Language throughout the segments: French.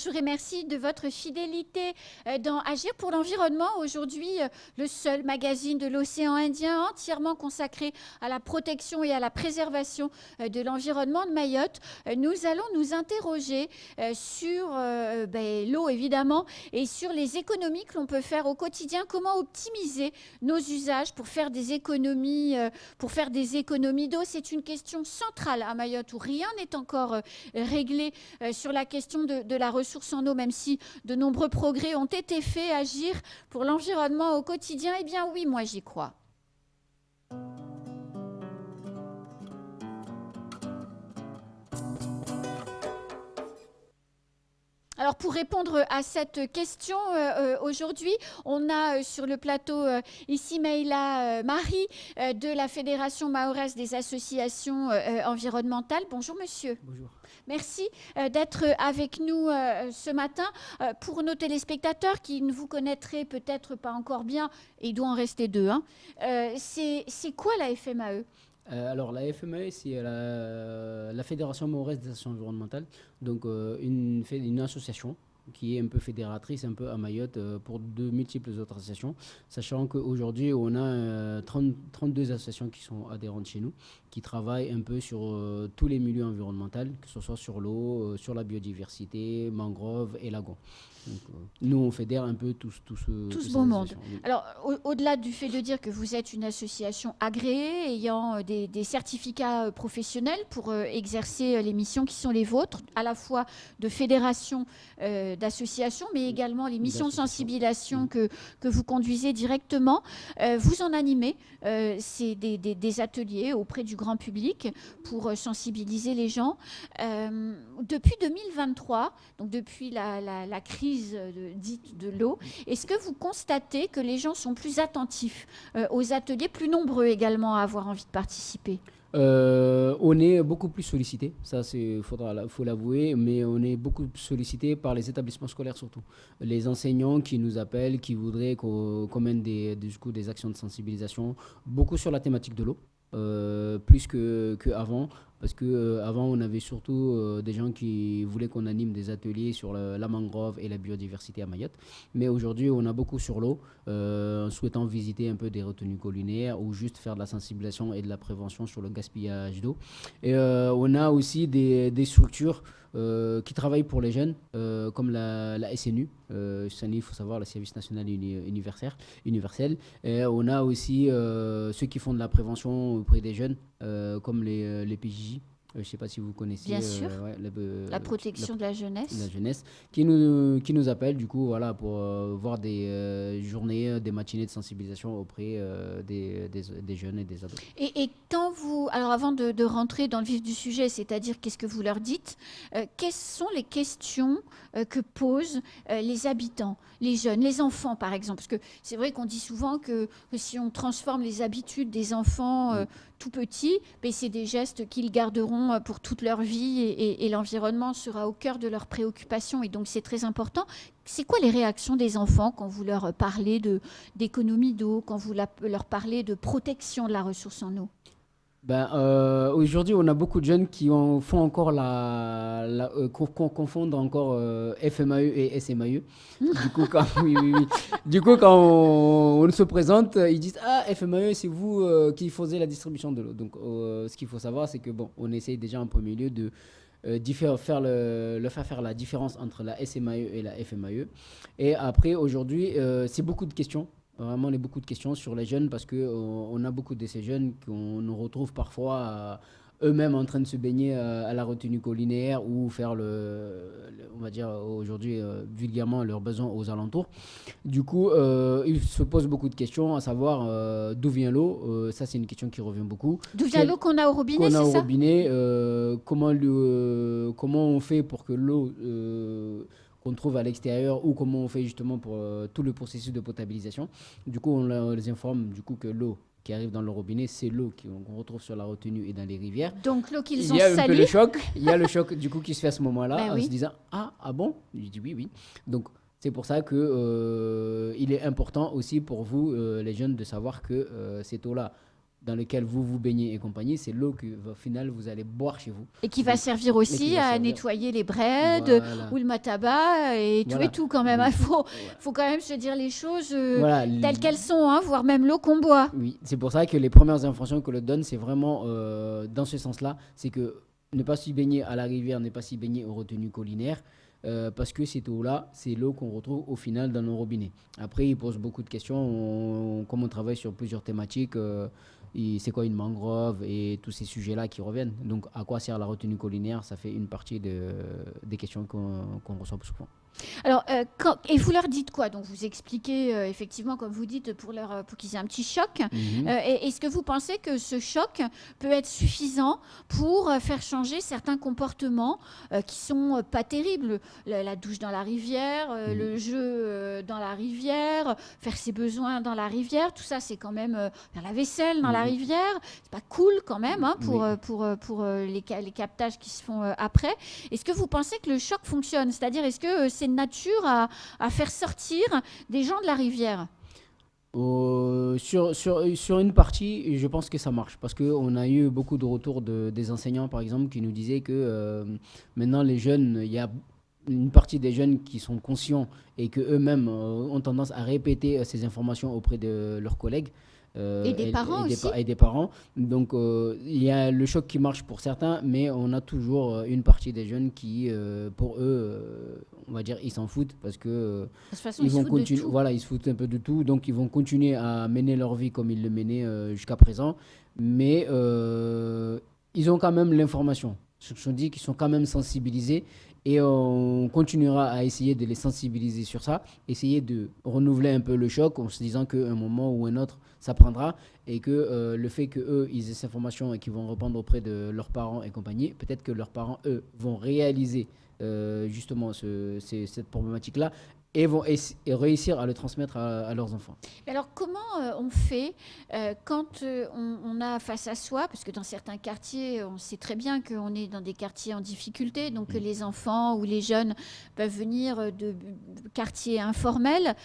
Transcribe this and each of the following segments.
Bonjour et merci de votre fidélité dans Agir pour l'environnement. Aujourd'hui, le seul magazine de l'océan Indien entièrement consacré à la protection et à la préservation de l'environnement de Mayotte. Nous allons nous interroger sur l'eau évidemment et sur les économies que l'on peut faire au quotidien. Comment optimiser nos usages pour faire des économies, d'eau. C'est une question centrale à Mayotte où rien n'est encore réglé sur la question de la ressource en eau, même si de nombreux progrès ont été faits. Agir pour l'environnement au quotidien, eh bien oui, moi j'y crois. Alors pour répondre à cette question, aujourd'hui, on a sur le plateau ici Meïla Marie de la Fédération mahoraise des associations environnementales. Bonjour monsieur. Bonjour. Merci d'être avec nous ce matin. Pour nos téléspectateurs qui ne vous connaîtraient peut-être pas encore bien, et il doit en rester deux, hein, c'est quoi la FMAE ? Alors la FMAE, c'est la Fédération mahoraise des associations environnementales, donc une association qui est un peu fédératrice, un peu à Mayotte pour de multiples autres associations, sachant qu'aujourd'hui on a 32 associations qui sont adhérentes chez nous, qui travaillent un peu sur tous les milieux environnementaux, que ce soit sur l'eau, sur la biodiversité, mangroves et lagons. Donc, nous, on fédère un peu tout ce beau monde. Oui. Alors, au-delà du fait de dire que vous êtes une association agréée, ayant des certificats professionnels pour exercer les missions qui sont les vôtres, à la fois de fédération d'associations, mais également les missions de sensibilisation que vous conduisez directement, vous en animez c'est des ateliers auprès du grand public pour sensibiliser les gens. Depuis 2023, donc depuis la crise dite de l'eau, est-ce que vous constatez que les gens sont plus attentifs aux ateliers, plus nombreux également à avoir envie de participer ? On est beaucoup plus sollicité, ça faut l'avouer, mais on est beaucoup sollicité par les établissements scolaires surtout. Les enseignants qui nous appellent, qui voudraient qu'on mène des actions de sensibilisation, beaucoup sur la thématique de l'eau. Plus qu'avant, parce qu'avant on avait surtout des gens qui voulaient qu'on anime des ateliers sur la mangrove et la biodiversité à Mayotte, mais aujourd'hui on a beaucoup sur l'eau, souhaitant visiter un peu des retenues collinaires ou juste faire de la sensibilisation et de la prévention sur le gaspillage d'eau. Et on a aussi des structures qui travaillent pour les jeunes, comme la SNU, il faut savoir, le Service National Universel. Et on a aussi ceux qui font de la prévention auprès des jeunes, comme les PJJ. Je ne sais pas si vous connaissez. Bien sûr. La protection de la jeunesse. La jeunesse, qui nous appelle du coup, voilà, pour voir des journées, des matinées de sensibilisation auprès des jeunes et des ados. Et quand vous, alors avant de rentrer dans le vif du sujet, c'est-à-dire qu'est-ce que vous leur dites, quelles sont les questions que posent les habitants, les jeunes, les enfants par exemple, parce que c'est vrai qu'on dit souvent que si on transforme les habitudes des enfants tout petits, ben c'est des gestes qu'ils garderont pour toute leur vie et l'environnement sera au cœur de leurs préoccupations et donc c'est très important. C'est quoi les réactions des enfants quand vous leur parlez d'économie d'eau, quand vous leur parlez de protection de la ressource en eau ? Aujourd'hui, on a beaucoup de jeunes qui font encore confondent encore FMAE et SMAE. Du coup, quand on se présente, ils disent « Ah, FMAE, c'est vous qui faisiez la distribution de l'eau. » Donc, ce qu'il faut savoir, c'est que on essaye déjà en premier lieu de faire la différence entre la SMAE et la FMAE. Et après, aujourd'hui, c'est beaucoup de questions. Vraiment, beaucoup de questions sur les jeunes parce qu'on a beaucoup de ces jeunes qu'on nous retrouve parfois eux-mêmes en train de se baigner à la retenue collinaire ou faire on va dire aujourd'hui vulgairement leurs besoins aux alentours. Du coup, ils se posent beaucoup de questions, à savoir d'où vient l'eau. Ça, c'est une question qui revient beaucoup. D'où vient l'eau qu'on a au robinet, c'est ça ? Comment on fait pour que l'eau qu'on trouve à l'extérieur ou comment on fait justement pour tout le processus de potabilisation. Du coup, on les informe du coup que l'eau qui arrive dans le robinet, c'est l'eau qu'on retrouve sur la retenue et dans les rivières. Donc l'eau qu'ils ont salée. Il y a le choc du coup qui se fait à ce moment-là, en se disant ah bon ? Je dis oui. Donc c'est pour ça que il est important aussi pour vous les jeunes de savoir que cette eau-là, dans lequel vous vous baignez et compagnie, c'est l'eau que au final vous allez boire chez vous. Et qui va Donc, servir et qui aussi va à servir. nettoyer les braides Voilà. ou le mataba et tout et Voilà. tout quand même. Donc, Il faut, voilà. faut quand même se dire les choses Voilà. telles qu'elles sont, hein, voire même l'eau qu'on boit. Oui, c'est pour ça que les premières informations que l'on donne, c'est vraiment dans ce sens-là. C'est que ne pas s'y baigner à la rivière, ne pas s'y baigner aux retenues collinaires, parce que cette eau-là, c'est l'eau qu'on retrouve au final dans nos robinets. Après, ils posent beaucoup de questions. Comme on travaille sur plusieurs thématiques, c'est quoi une mangrove et tous ces sujets-là qui reviennent. Donc, à quoi sert la retenue collinaire? Ça fait une partie des questions qu'on reçoit plus souvent. Alors, et vous leur dites quoi? Donc, vous expliquez effectivement, comme vous dites, pour qu'ils aient un petit choc. Et est-ce que vous pensez que ce choc peut être suffisant pour faire changer certains comportements qui sont pas terribles? La douche dans la rivière, le jeu dans la rivière, faire ses besoins dans la rivière, tout ça, c'est quand même faire la vaisselle dans la rivière. C'est pas cool quand même hein, pour les captages qui se font après. Est-ce que vous pensez que le choc fonctionne? C'est-à-dire, est-ce que c'est de nature à faire sortir des gens de la rivière? Sur une partie, je pense que ça marche parce qu'on a eu beaucoup de retours des enseignants, par exemple, qui nous disaient que maintenant les jeunes, il y a une partie des jeunes qui sont conscients et qu'eux-mêmes ont tendance à répéter ces informations auprès de leurs collègues. Et des parents aussi. Et des parents. Donc, il y a le choc qui marche pour certains, mais on a toujours une partie des jeunes qui, pour eux, on va dire, ils s'en foutent parce que De toute façon, ils ils se vont foutent de continuer. tout. Voilà, ils se foutent un peu de tout, donc ils vont continuer à mener leur vie comme ils le menaient jusqu'à présent, mais ils ont quand même l'information. Je dis qu'ils sont quand même sensibilisés. Et on continuera à essayer de les sensibiliser sur ça, essayer de renouveler un peu le choc en se disant qu'à un moment ou un autre, ça prendra et que le fait qu'eux, ils aient cette information et qu'ils vont répondre auprès de leurs parents et compagnie, peut-être que leurs parents, eux, vont réaliser justement cette problématique-là et vont et réussir à le transmettre à leurs enfants. Alors, comment on fait quand on a face à soi, parce que dans certains quartiers, on sait très bien qu'on est dans des quartiers en difficulté, donc les enfants ou les jeunes peuvent venir de quartiers informels.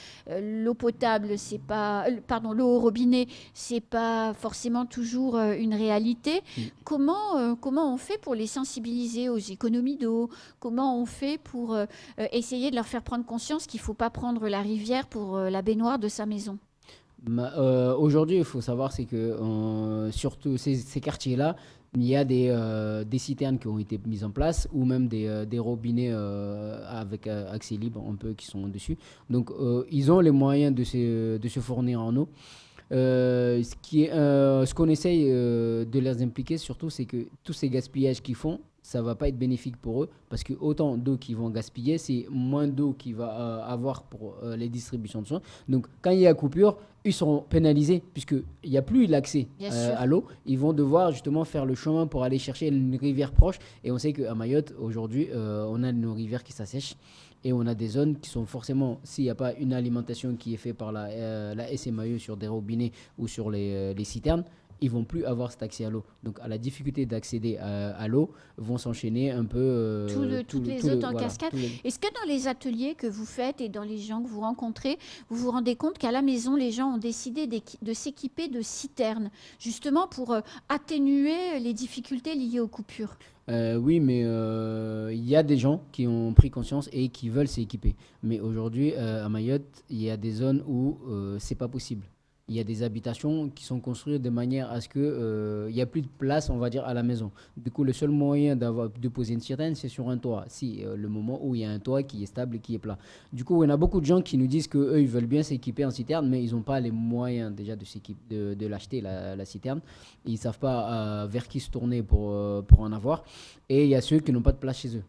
L'eau potable, c'est pas, l'eau au robinet, c'est pas forcément toujours une réalité. Comment on fait pour les sensibiliser aux économies d'eau? Comment on fait pour essayer de leur faire prendre conscience qu'il ne faut pas prendre la rivière pour la baignoire de sa maison? Aujourd'hui, il faut savoir c'est que surtout ces quartiers-là, il y a des citernes qui ont été mises en place ou même des robinets avec accès libre un peu qui sont dessus. Donc, ils ont les moyens de se fournir en eau. Ce qu'on essaye de les impliquer surtout, c'est que tous ces gaspillages qu'ils font, ça va pas être bénéfique pour eux parce que autant d'eau qu'ils vont gaspiller, c'est moins d'eau qu'ils vont avoir pour les distributions de soins. Donc, quand il y a coupure, ils seront pénalisés puisqu'il n'y a plus l'accès à l'eau. Ils vont devoir justement faire le chemin pour aller chercher une rivière proche. Et on sait qu'à Mayotte, aujourd'hui, on a nos rivières qui s'assèchent. Et on a des zones qui sont forcément, s'il n'y a pas une alimentation qui est faite par la SMAE sur des robinets ou sur les citernes, ils vont plus avoir cet accès à l'eau. Donc, à la difficulté d'accéder à l'eau, vont s'enchaîner un peu toutes les autres en cascade. Est-ce que dans les ateliers que vous faites et dans les gens que vous rencontrez, vous vous rendez compte qu'à la maison, les gens ont décidé de s'équiper de citernes, justement pour atténuer les difficultés liées aux coupures? Oui, mais il y a des gens qui ont pris conscience et qui veulent s'équiper. Mais aujourd'hui, à Mayotte, il y a des zones où c'est pas possible. Il y a des habitations qui sont construites de manière à ce qu'il n'y a plus de place, on va dire, à la maison. Du coup, le seul moyen de poser une citerne, c'est sur un toit. Si, le moment où il y a un toit qui est stable et qui est plat. Du coup, il y en a beaucoup de gens qui nous disent qu'eux, ils veulent bien s'équiper en citerne, mais ils n'ont pas les moyens déjà de l'acheter, la citerne. Ils ne savent pas vers qui se tourner pour en avoir. Et il y a ceux qui n'ont pas de place chez eux.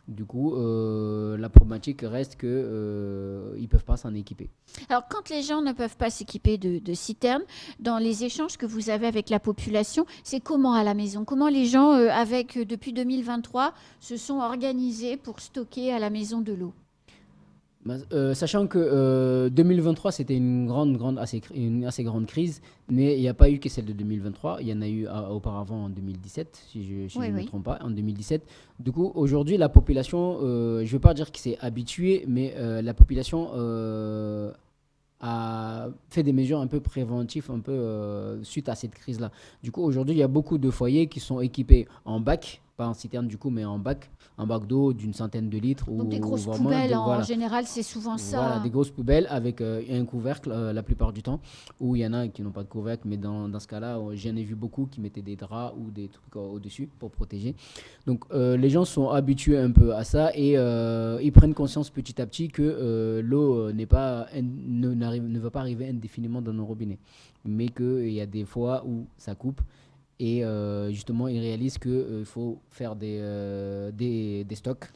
Du coup, la problématique reste qu'ils ne peuvent pas s'en équiper. Alors, quand les gens ne peuvent pas s'équiper de citernes, dans les échanges que vous avez avec la population, c'est comment à la maison? Comment les gens, depuis 2023, se sont organisés pour stocker à la maison de l'eau? Sachant que 2023, c'était une assez grande crise, mais il n'y a pas eu que celle de 2023. Il y en a eu auparavant en 2017, si je ne me trompe pas, en 2017. Du coup, aujourd'hui, la population, je ne veux pas dire qu'il s'est habituée, mais la population a fait des mesures un peu préventives, un peu suite à cette crise-là. Du coup, aujourd'hui, il y a beaucoup de foyers qui sont équipés en bac, pas en citerne du coup, mais en bac d'eau d'une centaine de litres Donc des ou grosses vraiment poubelles, en voilà, général, c'est souvent voilà, des ça. grosses poubelles avec un couvercle la plupart du temps, ou il y en a qui n'ont pas de couvercle, mais dans ce cas-là, j'en ai vu beaucoup qui mettaient des draps ou des trucs au-dessus pour protéger. Donc les gens sont habitués un peu à ça et ils prennent conscience petit à petit que l'eau n'est pas, ne va pas arriver indéfiniment dans nos robinets, mais qu'il y a des fois où ça coupe et justement ils réalisent qu'il faut faire des stocks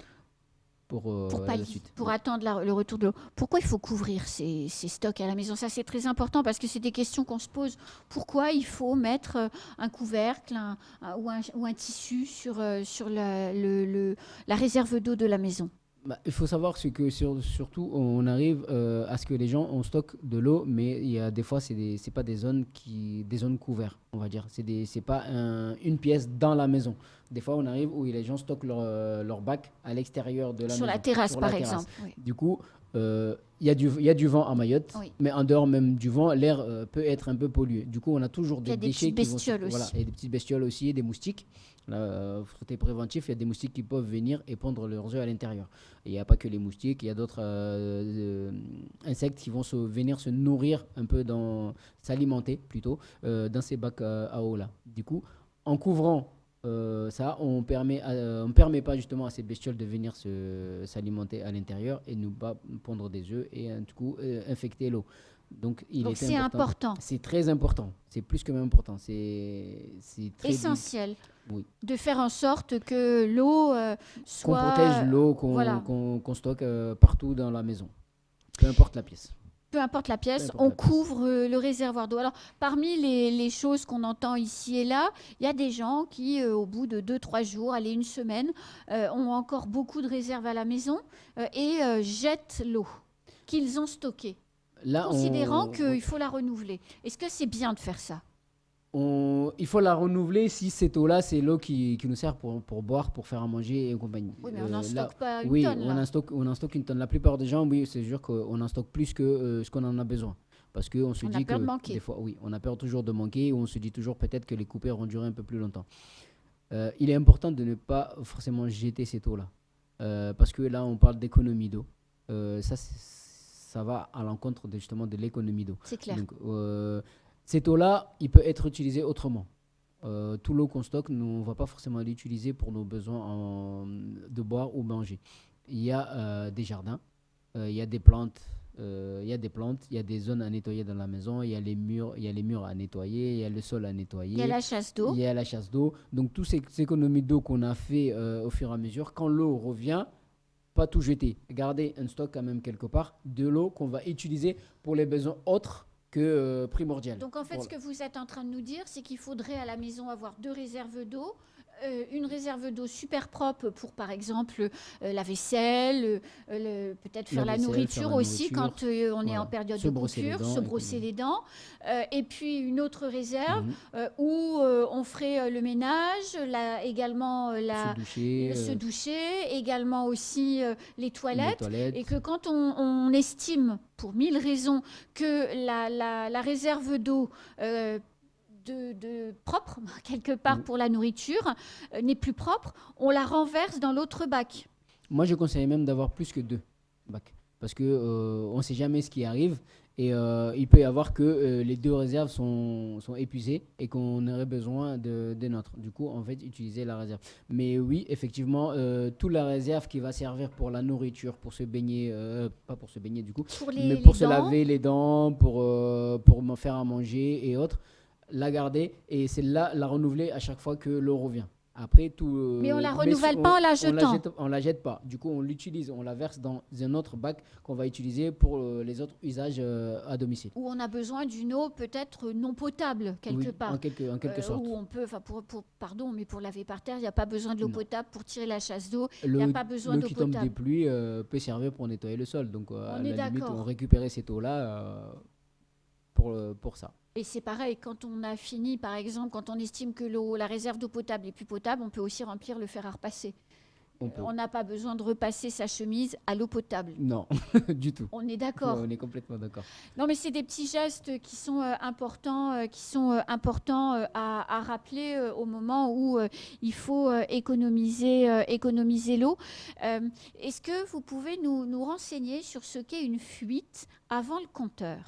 pour Pour la pallier, suite. pour Oui. attendre le retour de l'eau. Pourquoi il faut couvrir ces stocks à la maison? Ça, c'est très important parce que c'est des questions qu'on se pose. Pourquoi il faut mettre un couvercle ou un tissu sur la réserve d'eau de la maison? Bah, il faut savoir ce que surtout on arrive à ce que les gens on stocke de l'eau, mais il y a des fois c'est pas des zones couvertes, on va dire. C'est pas une pièce dans la maison. Des fois on arrive où les gens stockent leur bac à l'extérieur de la Sur la maison, terrasse, sur par la terrasse. exemple. Oui. Du coup, il y a du vent à Mayotte, Oui. mais en dehors même du vent, l'air peut être un peu pollué. Du coup, on a toujours Il y des a des déchets petites qui vont bestioles voilà, aussi. et des petites bestioles aussi, des moustiques. Là, côté préventif, il y a des moustiques qui peuvent venir et pondre leurs œufs à l'intérieur. Et il n'y a pas que les moustiques, il y a d'autres insectes qui vont venir se nourrir un peu s'alimenter plutôt dans ces bacs à eau là. Du coup, en couvrant ça, on permet pas justement à ces bestioles de venir s'alimenter à l'intérieur et nous pas pondre des œufs et du coup infecter l'eau. Donc il Donc était c'est important. important, C'est très important. C'est plus que même important. C'est très essentiel, oui. de faire en sorte que l'eau Qu'on protège soit... l'eau Voilà. qu'on stocke partout dans la maison. Peu importe la pièce. Peu importe la Peu pièce, importe on la pièce. couvre le réservoir d'eau. Alors, parmi les choses qu'on entend ici et là, il y a des gens qui, au bout de 2, 3 jours, allez, une semaine, ont encore beaucoup de réserves à la maison et jettent l'eau qu'ils ont stockée, Là, considérant oui. qu'il faut la renouveler. Est-ce que c'est bien de faire ça? Il faut la renouveler si cette eau-là, c'est l'eau qui nous sert pour boire, pour faire à manger et compagnie. Oui, mais on n'en Là, stocke pas une oui, tonne, là. on en stocke une tonne. La plupart des gens, oui, c'est sûr qu'on en stocke plus que ce qu'on en a besoin. Parce qu'on se On a dit peur de que manquer. des fois, oui, on a peur toujours de manquer ou on se dit toujours peut-être que les coupés vont durer un peu plus longtemps. Il est important de ne pas forcément jeter cette eau-là. Parce que là, on parle d'économie d'eau. Ça va à l'encontre justement de l'économie d'eau. C'est clair. Donc, cette eau-là, il peut être utilisé autrement. Tout l'eau qu'on stocke, nous, on ne va pas forcément l'utiliser pour nos besoins de boire ou manger. Il y a des jardins, il y a des plantes, il y a des zones à nettoyer dans la maison, il y a les murs à nettoyer, il y a le sol à Il y a nettoyer, la chasse d'eau. il y a la chasse d'eau. Donc, toutes ces économies d'eau qu'on a fait au fur et à mesure, quand l'eau revient, pas tout jeter. Garder un stock quand même quelque part de l'eau qu'on va utiliser pour les besoins autres que primordial. Donc en fait, ce que vous êtes en train de nous dire, c'est qu'il faudrait à la maison avoir 2 réserves d'eau. Une réserve d'eau super propre pour, par exemple, la vaisselle, peut-être faire la nourriture aussi quand on est en période de coupure, se brosser les dents. Et puis une autre réserve où on ferait le ménage, également se doucher, également aussi les toilettes. Et que quand on estime, pour 1000 raisons, que la réserve d'eau propre, quelque part pour la nourriture, n'est plus propre, on la renverse dans l'autre bac. Moi, je conseille même d'avoir plus que 2 bacs. Parce qu'on ne sait jamais ce qui arrive. Et il peut y avoir que les 2 réserves sont épuisées et qu'on aurait besoin de notre. Du coup, en fait, utiliser la réserve. Mais oui, effectivement, toute la réserve qui va servir pour la nourriture, pour se baigner, pas pour se baigner du coup, mais pour se laver les dents, pour me faire à manger et autres, la garder et celle-là, la renouveler à chaque fois que l'eau revient. Après, tout. Mais on la renouvelle pas en la jetant. On la jette pas. Du coup, on l'utilise, on la verse dans un autre bac qu'on va utiliser pour les autres usages à domicile. Où on a besoin d'une eau peut-être non potable quelque part. En quelque sorte. Où on peut, pardon, mais pour laver par terre, il n'y a pas besoin de l'eau potable pour tirer la chasse d'eau. Il n'y a pas besoin d'eau potable. L'eau qui tombe des pluies peut servir pour nettoyer le sol. Donc, à la limite, on récupérait cette eau-là pour ça. Et c'est pareil, quand on a fini, par exemple, quand on estime que la réserve d'eau potable est plus potable, on peut aussi remplir le fer à repasser. On n'a pas besoin de repasser sa chemise à l'eau potable. Non, du tout. On est d'accord. On est complètement d'accord. Non, mais c'est des petits gestes qui sont importants, à rappeler au moment où il faut économiser l'eau. Est-ce que vous pouvez nous renseigner sur ce qu'est une fuite avant le compteur?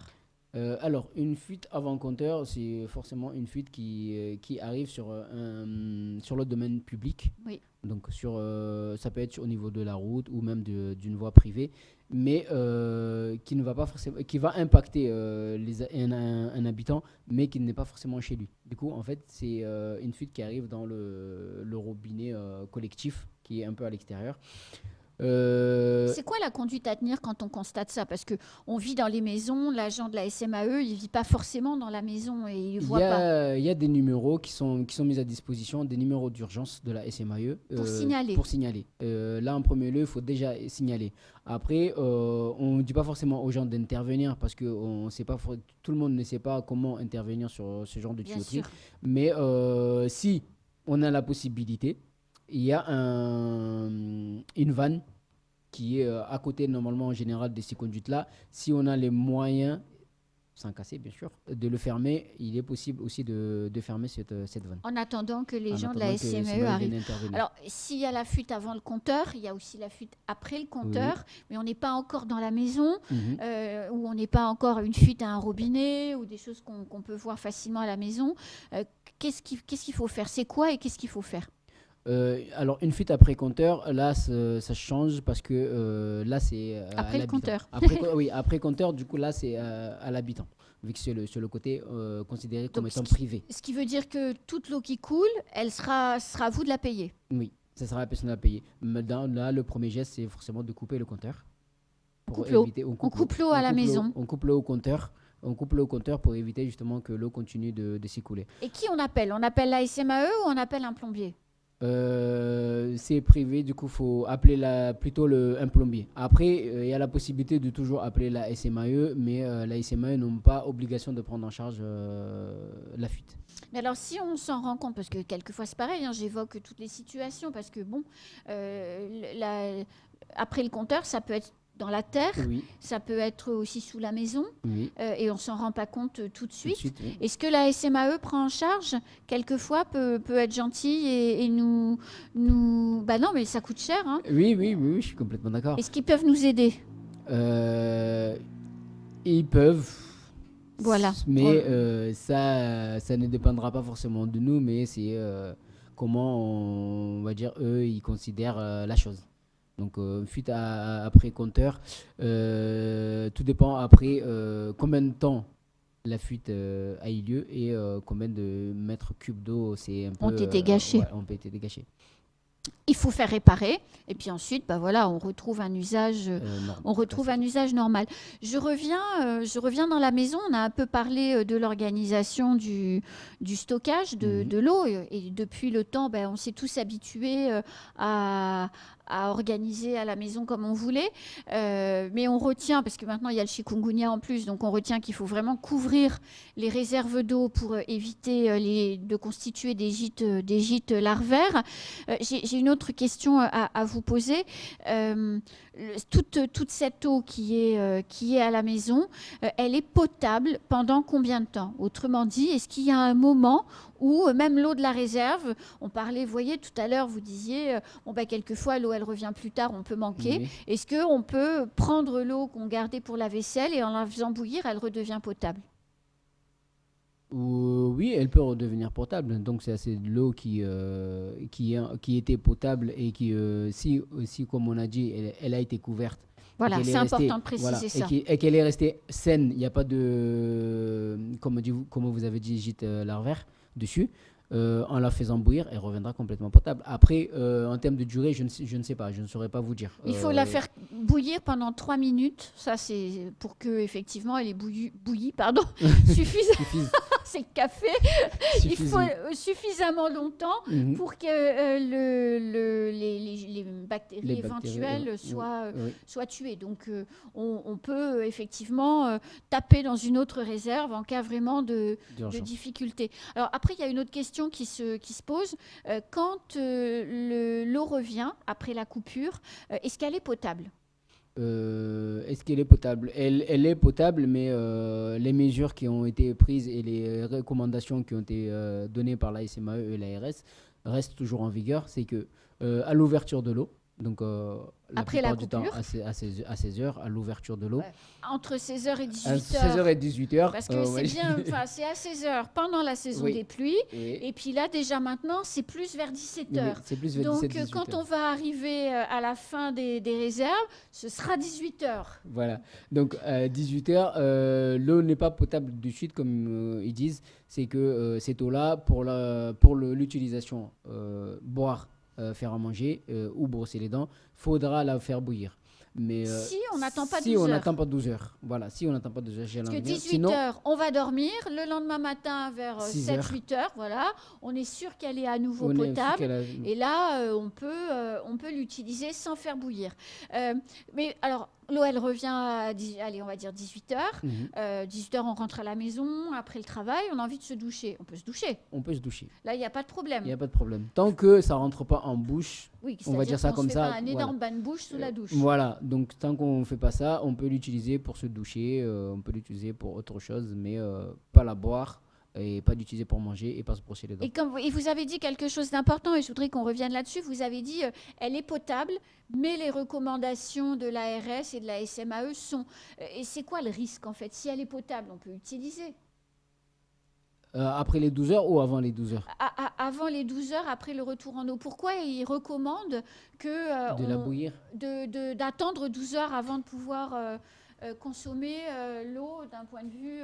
Alors, une fuite avant compteur, c'est forcément une fuite qui arrive sur le domaine public. Oui. Donc, ça peut être au niveau de la route ou même d'une voie privée, mais qui ne va pas forcément, qui va impacter un habitant, mais qui n'est pas forcément chez lui. Du coup, en fait, c'est une fuite qui arrive dans le robinet collectif, qui est un peu à l'extérieur. C'est quoi la conduite à tenir quand on constate ça? Parce qu'on vit dans les maisons, l'agent de la SMAE, il ne vit pas forcément dans la maison et il ne voit pas. Il y a des numéros qui sont mis à disposition, des numéros d'urgence de la SMAE. Pour signaler. Là, en premier lieu, il faut déjà signaler. Après, on ne dit pas forcément aux gens d'intervenir parce que tout le monde ne sait pas comment intervenir sur ce genre de tuyauterie. Mais si on a la possibilité, il y a une vanne qui est à côté, normalement, en général, de ces conduites-là. Si on a les moyens, sans casser, bien sûr, de le fermer, il est possible aussi de fermer cette vanne. En attendant que les gens de la SMAE arrivent. Alors, s'il y a la fuite avant le compteur, il y a aussi la fuite après le compteur, mais on n'est pas encore dans la maison, ou on n'est pas encore une fuite à un robinet, ou des choses qu'on peut voir facilement à la maison. Qu'est-ce qu'il faut faire? C'est quoi et qu'est-ce qu'il faut faire? Alors, une fuite après compteur, là, ça change parce que là, c'est après le compteur. Oui, après compteur, du coup, là, c'est à l'habitant, vu que c'est sur le côté considéré comme étant privé. Ce qui veut dire que toute l'eau qui coule, sera à vous de la payer. Oui, ça sera la personne à payer. Là, le premier geste, c'est forcément de couper le compteur. On coupe l'eau à la maison. On coupe l'eau au compteur. On coupe l'eau au compteur pour éviter justement que l'eau continue de s'écouler. Et qui on appelle? On appelle la SMAE ou on appelle un plombier? C'est privé, du coup, il faut appeler plutôt un plombier. Après, il y a la possibilité de toujours appeler la SMAE, mais la SMAE n'a pas obligation de prendre en charge la fuite. Mais alors, si on s'en rend compte, parce que quelquefois c'est pareil, j'évoque toutes les situations, parce que après le compteur, ça peut être dans la terre, ça peut être aussi sous la maison, et on ne s'en rend pas compte tout de suite. Est-ce que la SMAE prend en charge, quelquefois, peut être gentille et nous... Bah non, mais ça coûte cher. Oui, je suis complètement d'accord. Est-ce qu'ils peuvent nous aider? Ils peuvent. Voilà. Mais ça ne dépendra pas forcément de nous, mais c'est comment, on va dire, eux, ils considèrent la chose. Donc, fuite après compteur, tout dépend après combien de temps la fuite a eu lieu et combien de mètres cubes d'eau ont été gâchés. Ont été dégagés. Il faut faire réparer et puis ensuite, on retrouve un usage, un usage normal. Je reviens dans la maison. On a un peu parlé de l'organisation du stockage de l'eau et depuis le temps, on s'est tous habitués à organiser à la maison comme on voulait. Mais on retient, parce que maintenant il y a le chikungunya en plus, donc on retient qu'il faut vraiment couvrir les réserves d'eau pour éviter de constituer des gîtes larvaires. J'ai une autre question à vous poser. Toute cette eau qui est à la maison, elle est potable pendant combien de temps? Autrement dit, est-ce qu'il y a un moment où même l'eau de la réserve, on parlait, vous voyez, tout à l'heure, vous disiez, quelquefois l'eau, elle revient plus tard, on peut manquer. Oui. Est-ce qu'on peut prendre l'eau qu'on gardait pour la vaisselle et en la faisant bouillir, elle redevient potable? Oui, elle peut redevenir potable. Donc, c'est de l'eau qui était potable et qui, si, comme on a dit, elle a été couverte. Voilà, c'est important de préciser ça. Et qu'elle est restée saine, il n'y a pas de, comme vous avez dit, gîte larvaire dessus. En la faisant bouillir, elle reviendra complètement potable. Après, en termes de durée, je ne sais pas, je ne saurais pas vous dire. Il faut la faire bouillir pendant 3 minutes. Ça, c'est pour que effectivement, elle est bouillie, suffise. c'est le café. Il faut suffisamment longtemps pour que les bactéries éventuelles soient tuées. Donc, on peut effectivement taper dans une autre réserve en cas vraiment de difficulté. Alors, après, il y a une autre question qui se pose. Quand l'eau revient après la coupure, est-ce qu'elle est potable ? Est-ce qu'elle est potable ? Elle est potable, mais les mesures qui ont été prises et les recommandations qui ont été données par la SMAE et l'ARS restent toujours en vigueur. C'est que à l'ouverture de l'eau, donc après la coupure, du temps à 16 heures, à l'ouverture de l'eau. Ouais. Entre 16h et 18h. 16h et 18h. Parce que c'est bien, c'est à 16h pendant la saison des pluies. Oui. Et puis là, déjà maintenant, c'est plus vers 17h. Oui, c'est plus vers Donc, 17, quand on va arriver à la fin des réserves, ce sera 18h. Voilà. Donc, à 18h, l'eau n'est pas potable de suite, comme ils disent. C'est que cette eau-là, pour l'utilisation, boire, faire à manger ou brosser les dents, faudra la faire bouillir. Mais si on n'attend pas 12 heures. Si on n'attend pas 12 heures. Voilà, si on n'attend pas 12 heures, parce que 18 heures, on va dormir. Le lendemain matin, vers 7-8 heures, voilà, on est sûr qu'elle est à nouveau potable. Et là, on peut l'utiliser sans faire bouillir. Mais alors, l'eau, elle revient à, on va dire 18h. 18h, on rentre à la maison. Après le travail, on a envie de se doucher. On peut se doucher. On peut se doucher. Là, il n'y a pas de problème. Il n'y a pas de problème. Tant que ça ne rentre pas en bouche, on va dire ça comme ça. Pas un énorme bain de bouche sous la douche. Voilà. Donc, tant qu'on ne fait pas ça, on peut l'utiliser pour se doucher. On peut l'utiliser pour autre chose, mais pas la boire. Et pas d'utiliser pour manger et pas se brosser les dents. Et vous avez dit quelque chose d'important et je voudrais qu'on revienne là-dessus. Vous avez dit elle est potable, mais les recommandations de l'ARS et de la SMAE sont... et c'est quoi le risque en fait ? Si elle est potable, on peut l'utiliser. Après les 12 heures ou avant les 12 heures ? Avant les 12 heures, après le retour en eau. Pourquoi ils recommandent la bouillir ? D'attendre 12 heures avant de pouvoir consommer l'eau d'un point de vue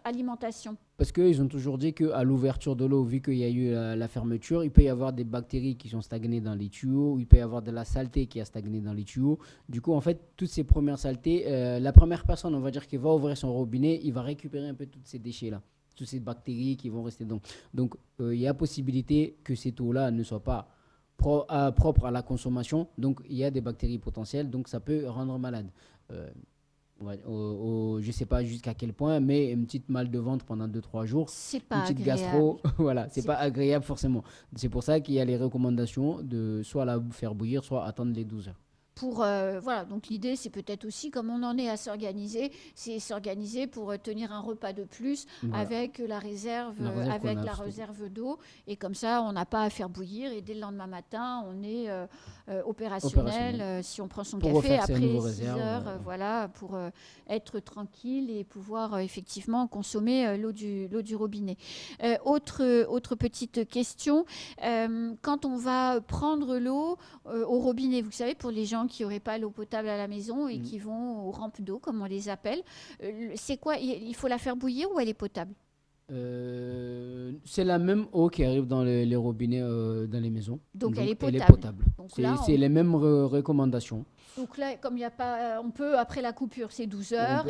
alimentation. Parce qu'ils ont toujours dit qu'à l'ouverture de l'eau, vu qu'il y a eu la fermeture, il peut y avoir des bactéries qui sont stagnées dans les tuyaux, il peut y avoir de la saleté qui a stagné dans les tuyaux. Du coup, en fait, toutes ces premières saletés, la première personne, on va dire, qui va ouvrir son robinet, il va récupérer un peu tous ces déchets-là, toutes ces bactéries qui vont rester dedans. Donc, il y a possibilité que cette eau-là ne soit pas propre à la consommation. Donc, il y a des bactéries potentielles, donc ça peut rendre malade. Je ne sais pas jusqu'à quel point, mais une petite mal de ventre pendant 2-3 jours, c'est pas une petite agréable. Gastro, voilà, c'est pas agréable forcément. C'est pour ça qu'il y a les recommandations de soit la faire bouillir, soit attendre les 12 heures. Voilà, donc l'idée c'est peut-être aussi, comme on en est à s'organiser, c'est s'organiser pour tenir un repas de plus avec la réserve d'eau, et comme ça on n'a pas à faire bouillir et dès le lendemain matin on est opérationnel. Si on prend son café après 6 heures, voilà, pour être tranquille et pouvoir effectivement consommer l'eau du robinet. Autre petite question, quand on va prendre l'eau au robinet, vous savez, pour les gens qui n'auraient pas l'eau potable à la maison et qui vont aux rampes d'eau, comme on les appelle. C'est quoi ? Il faut la faire bouillir ou elle est potable ? C'est la même eau qui arrive dans les robinets dans les maisons. Donc elle est potable. Elle est potable. C'est les mêmes recommandations. Donc là, comme il n'y a pas, on peut après la coupure, c'est 12 heures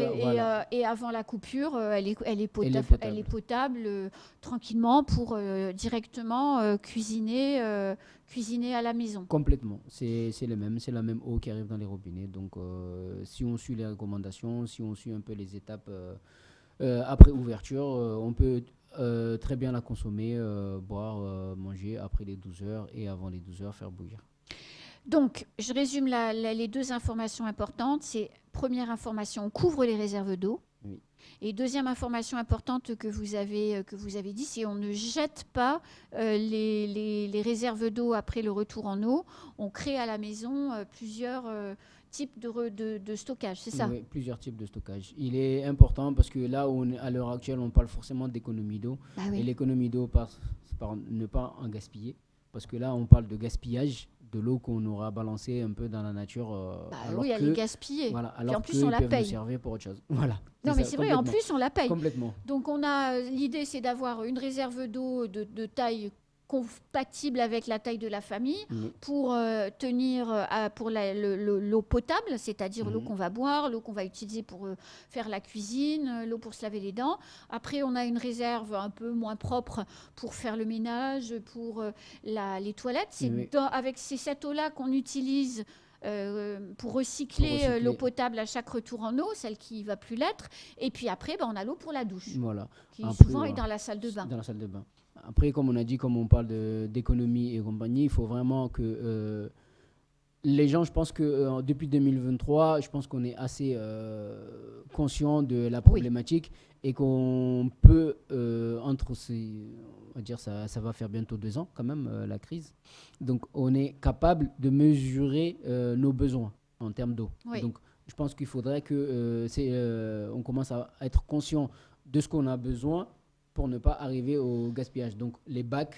et avant la coupure, elle est potable tranquillement pour directement cuisiner à la maison. Complètement, c'est la même eau qui arrive dans les robinets. Donc si on suit les recommandations, si on suit un peu les étapes après ouverture, on peut très bien la consommer, boire, manger après les 12 heures et avant les 12 heures faire bouillir. Donc, je résume les deux informations importantes. C'est première information, on couvre les réserves d'eau. Oui. Et deuxième information importante que vous avez dit, c'est on ne jette pas les réserves d'eau après le retour en eau. On crée à la maison plusieurs types de stockage, c'est ça ? Oui, plusieurs types de stockage. Il est important parce que là, à l'heure actuelle, on parle forcément d'économie d'eau. Oui. Et l'économie d'eau passe par ne pas en gaspiller. Parce que là, on parle de gaspillage de l'eau qu'on aura balancée un peu dans la nature. Oui, elle est gaspillée. Voilà, alors en plus, on la paye. Nous servir pour autre chose. Voilà. Non, mais c'est vrai, en plus, on la paye. Complètement. Donc, l'idée, c'est d'avoir une réserve d'eau de taille compatible avec la taille de la famille Oui. pour tenir pour l'eau potable, c'est-à-dire l'eau Mhm. qu'on va boire, l'eau qu'on va utiliser pour faire la cuisine, l'eau pour se laver les dents. Après, on a une réserve un peu moins propre pour faire le ménage, pour les toilettes. C'est Oui. avec cette eau-là qu'on utilise pour recycler l'eau potable à chaque retour en eau, celle qui ne va plus l'être. Et puis après, on a l'eau pour la douche, Voilà. qui Après, souvent est voilà. dans la salle de bain. Dans la salle de bain. Après, comme on a dit, comme on parle d'économie et compagnie, il faut vraiment que les gens, je pense que depuis 2023, je pense qu'on est assez conscient de la problématique et qu'on peut, entre ces, on va dire, ça va faire bientôt 2 ans quand même, la crise. Donc, on est capable de mesurer nos besoins en termes d'eau. Oui. Donc, je pense qu'il faudrait que on commence à être conscient de ce qu'on a besoin pour ne pas arriver au gaspillage. Donc, les bacs,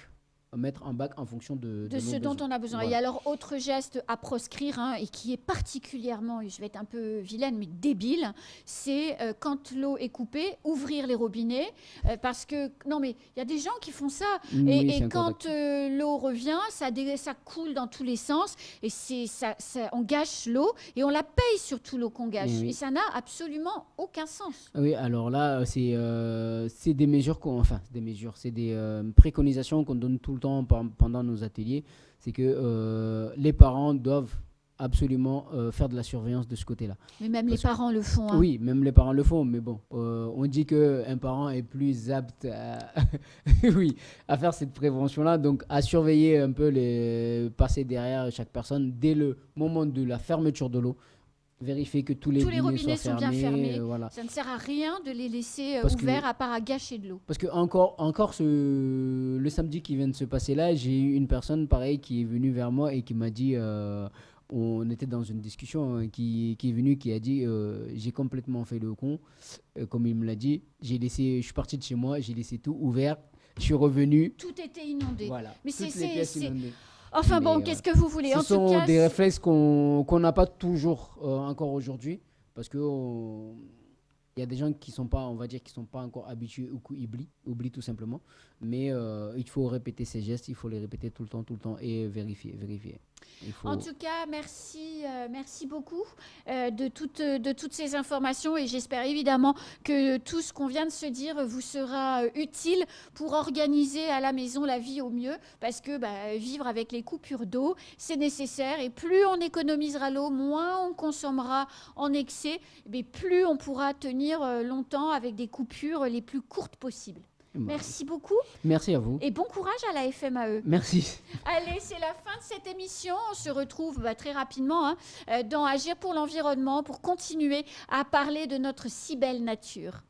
mettre un bac en fonction de ce nos dont besoins. on a besoin. Voilà. Et alors, autre geste à proscrire, et qui est particulièrement, je vais être un peu vilaine, mais débile, c'est quand l'eau est coupée, ouvrir les robinets, parce que, non mais, il y a des gens qui font ça, Oui, c'est et quand incorrect. l'eau revient, ça coule dans tous les sens, et on gâche l'eau, et on la paye surtout l'eau qu'on gâche, Oui. et ça n'a absolument aucun sens. Oui, alors là, c'est des mesures c'est des préconisations qu'on donne tout le temps pendant nos ateliers. C'est que les parents doivent absolument faire de la surveillance de ce côté-là. Mais même les parents le font. Oui, même les parents le font, mais bon, on dit qu'un parent est plus apte oui, à faire cette prévention-là, donc à surveiller un peu passer derrière chaque personne dès le moment de la fermeture de l'eau. Vérifier que tous les robinets soient sont bien fermés. voilà. Ça ne sert à rien de les laisser Parce ouverts à part à gâcher de l'eau. Parce que encore le samedi qui vient de se passer là, j'ai eu une personne pareil qui est venue vers moi et qui m'a dit, on était dans une discussion, qui est venue, qui a dit, j'ai complètement fait le con, comme il me l'a dit, je suis parti de chez moi, j'ai laissé tout ouvert, je suis revenu. Tout était inondé. Voilà, mais toutes les pièces inondées. Enfin Mais bon, qu'est-ce que vous voulez? Ce En sont tout cas, des réflexes qu'on n'a pas toujours encore aujourd'hui, parce que il y a des gens qui sont pas, on va dire, qui sont pas encore habitués ou qui oublient tout simplement. Mais il faut répéter ces gestes, il faut les répéter tout le temps et vérifier. En tout cas, merci beaucoup de toutes ces informations, et j'espère évidemment que tout ce qu'on vient de se dire vous sera utile pour organiser à la maison la vie au mieux, parce que vivre avec les coupures d'eau, c'est nécessaire, et plus on économisera l'eau, moins on consommera en excès, mais plus on pourra tenir longtemps avec des coupures les plus courtes possibles. Merci beaucoup. Merci à vous. Et bon courage à la FMAE. Merci. Allez, c'est la fin de cette émission. On se retrouve très rapidement dans Agir pour l'environnement pour continuer à parler de notre si belle nature.